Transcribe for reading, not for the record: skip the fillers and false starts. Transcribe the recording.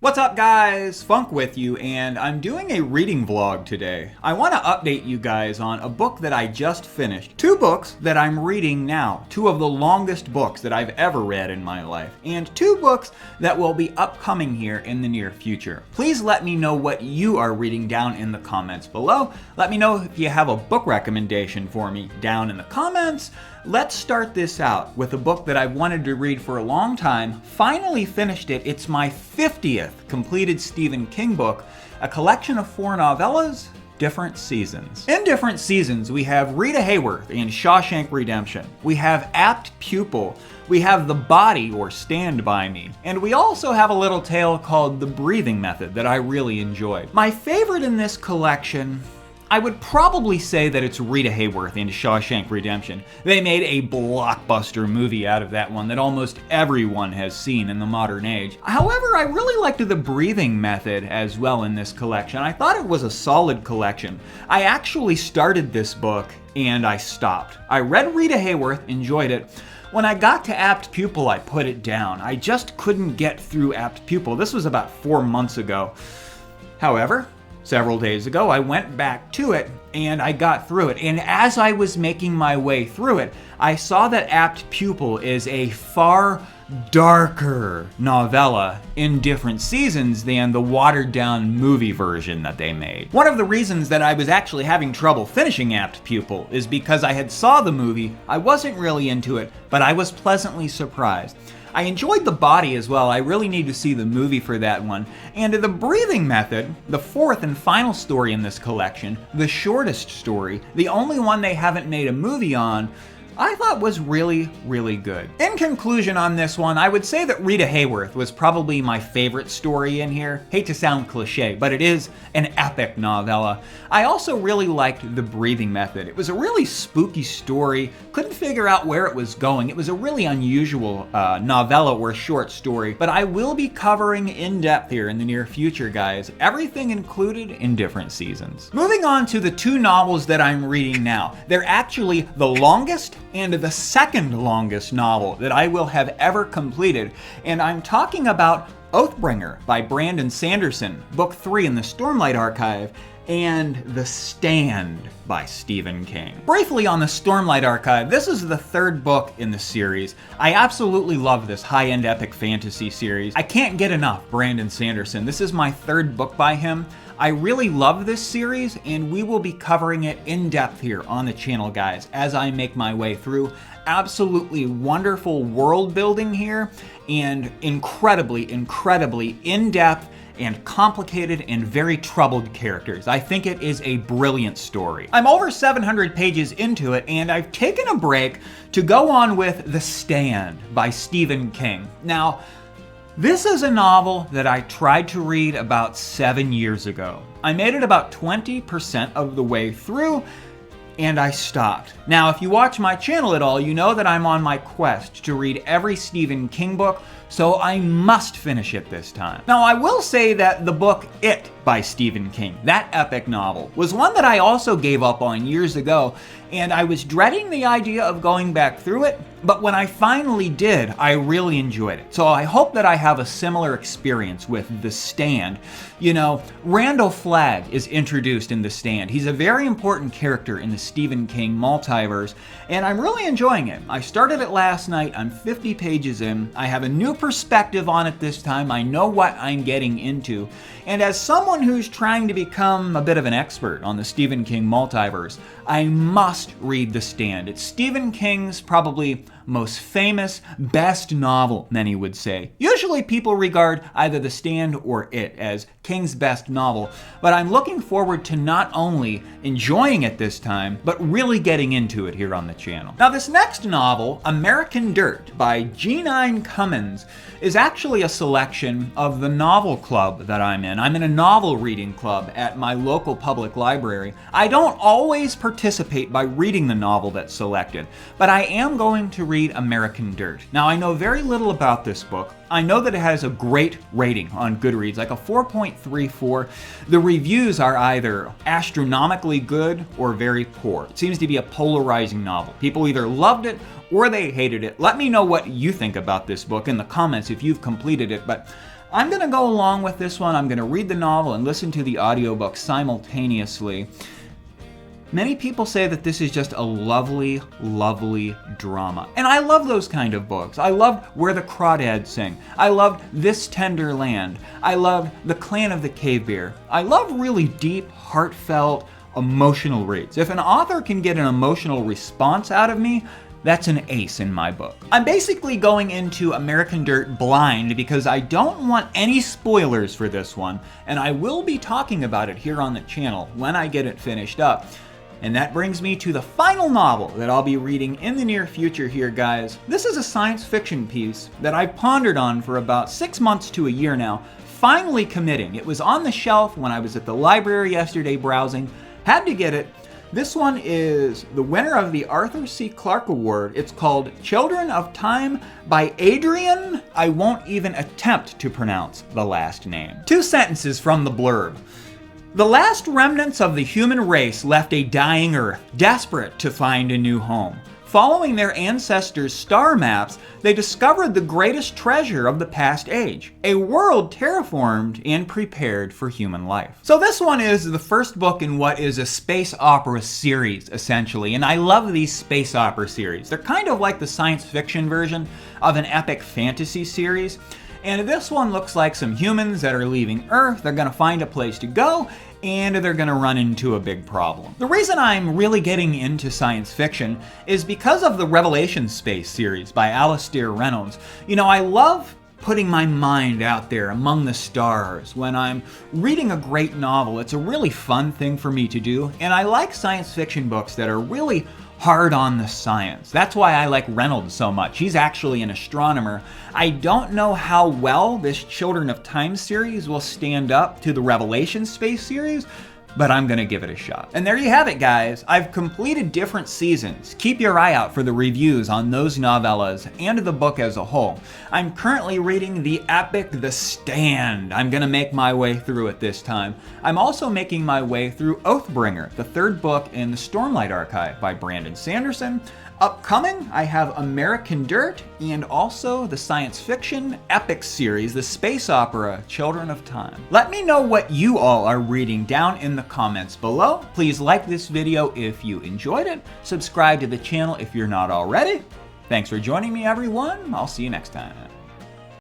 What's up guys, Funk with you, and I'm doing a reading vlog today. I want to update you guys on a book that I just finished. Two books that I'm reading now. Two of the longest books that I've ever read in my life. And two books that will be upcoming here in the near future. Please let me know what you are reading down in the comments below. Let me know if you have a book recommendation for me down in the comments. Let's start this out with a book that I've wanted to read for a long time. Finally finished it. It's my 50th completed Stephen King book, a collection of 4 novellas, Different Seasons. In Different Seasons, we have Rita Hayworth in Shawshank Redemption. We have Apt Pupil. We have The Body, or Stand By Me. And we also have a little tale called The Breathing Method that I really enjoyed. My favorite in this collection, I would probably say that it's Rita Hayworth in Shawshank Redemption. They made a blockbuster movie out of that one that almost everyone has seen in the modern age. However, I really liked The Breathing Method as well in this collection. I thought it was a solid collection. I actually started this book and I stopped. I read Rita Hayworth, enjoyed it. When I got to Apt Pupil, I put it down. I just couldn't get through Apt Pupil. This was about 4 months ago. However, several days ago, I went back to it and I got through it. And as I was making my way through it, I saw that Apt Pupil is a far darker novella in Different Seasons than the watered down movie version that they made. One of the reasons that I was actually having trouble finishing Apt Pupil is because I had saw the movie, I wasn't really into it, but I was pleasantly surprised. I enjoyed The Body as well. I really need to see the movie for that one. And The Breathing Method, the 4th and final story in this collection, the shortest story, the only one they haven't made a movie on, I thought was really, really good. In conclusion on this one, I would say that Rita Hayworth was probably my favorite story in here. Hate to sound cliche, but it is an epic novella. I also really liked The Breathing Method. It was a really spooky story. Couldn't figure out where it was going. It was a really unusual novella or short story, but I will be covering in depth here in the near future, guys. Everything included in Different Seasons. Moving on to the 2 novels that I'm reading now. They're actually the longest and the second longest novel that I will have ever completed, and I'm talking about Oathbringer by Brandon Sanderson, book 3 in the Stormlight Archive, and The Stand by Stephen King. Briefly on the Stormlight Archive, this is the 3rd book in the series. I absolutely love this high-end epic fantasy series. I can't get enough Brandon Sanderson. This is my 3rd book by him. I really love this series, and we will be covering it in depth here on the channel, guys, as I make my way through. Absolutely wonderful world building here, and incredibly in-depth and complicated and very troubled characters. I think it is a brilliant story. I'm over 700 pages into it, and I've taken a break to go on with The Stand by Stephen King. Now, this is a novel that I tried to read about 7 years ago. I made it about 20% of the way through, and I stopped. Now, if you watch my channel at all, you know that I'm on my quest to read every Stephen King book, so I must finish it this time. Now, I will say that the book It by Stephen King, that epic novel, was one that I also gave up on years ago, and I was dreading the idea of going back through it, but when I finally did, I really enjoyed it. So I hope that I have a similar experience with The Stand. You know, Randall Flagg is introduced in The Stand. He's a very important character in the Stephen King multiverse, and I'm really enjoying it. I started it last night. I'm 50 pages in. I have a new perspective on it this time. I know what I'm getting into. And as someone who's trying to become a bit of an expert on the Stephen King multiverse, I must read The Stand. It's Stephen King's probably most famous, best novel, many would say. Usually people regard either The Stand or It as King's best novel, but I'm looking forward to not only enjoying it this time, but really getting into it here on the channel. Now, this next novel, American Dirt by G9 Cummins, is actually a selection of the novel club that I'm in. I'm in a novel reading club at my local public library. I don't always participate by reading the novel that's selected, but I am going to read American Dirt. Now, I know very little about this book. I know that it has a great rating on Goodreads, like a 4.34. The reviews are either astronomically good or very poor. It seems to be a polarizing novel. People either loved it or they hated it. Let me know what you think about this book in the comments if you've completed it, but I'm going to go along with this one. I'm going to read the novel and listen to the audiobook simultaneously. Many people say that this is just a lovely, lovely drama. And I love those kind of books. I loved Where the Crawdads Sing. I loved This Tender Land. I loved The Clan of the Cave Bear. I love really deep, heartfelt, emotional reads. If an author can get an emotional response out of me, that's an ace in my book. I'm basically going into American Dirt blind because I don't want any spoilers for this one, and I will be talking about it here on the channel when I get it finished up. And that brings me to the final novel that I'll be reading in the near future here, guys. This is a science fiction piece that I've pondered on for about 6 months to a year now, finally committing. It was on the shelf when I was at the library yesterday browsing, had to get it. This one is the winner of the Arthur C. Clarke Award. It's called Children of Time by Adrian. I won't even attempt to pronounce the last name. 2 sentences from the blurb. The last remnants of the human race left a dying Earth, desperate to find a new home. Following their ancestors' star maps, they discovered the greatest treasure of the past age, a world terraformed and prepared for human life. So this one is the first book in what is a space opera series, essentially, and I love these space opera series. They're kind of like the science fiction version of an epic fantasy series. And this one looks like some humans that are leaving Earth. They're going to find a place to go, and they're going to run into a big problem. The reason I'm really getting into science fiction is because of the Revelation Space series by Alastair Reynolds. You know, I love putting my mind out there among the stars when I'm reading a great novel. It's a really fun thing for me to do, and I like science fiction books that are really hard on the science. That's why I like Reynolds so much. He's actually an astronomer. I don't know how well this Children of Time series will stand up to the Revelation Space series, but I'm gonna give it a shot. And there you have it, guys. I've completed different seasons. Keep your eye out for the reviews on those novellas and the book as a whole. I'm currently reading the epic The Stand. I'm gonna make my way through it this time. I'm also making my way through Oathbringer, the 3rd book in the Stormlight Archive by Brandon Sanderson. Upcoming, I have American Dirt and also the science fiction epic series, the space opera Children of Time. Let me know what you all are reading down in the comments below. Please like this video if you enjoyed it. Subscribe to the channel if you're not already. Thanks for joining me, everyone. I'll see you next time.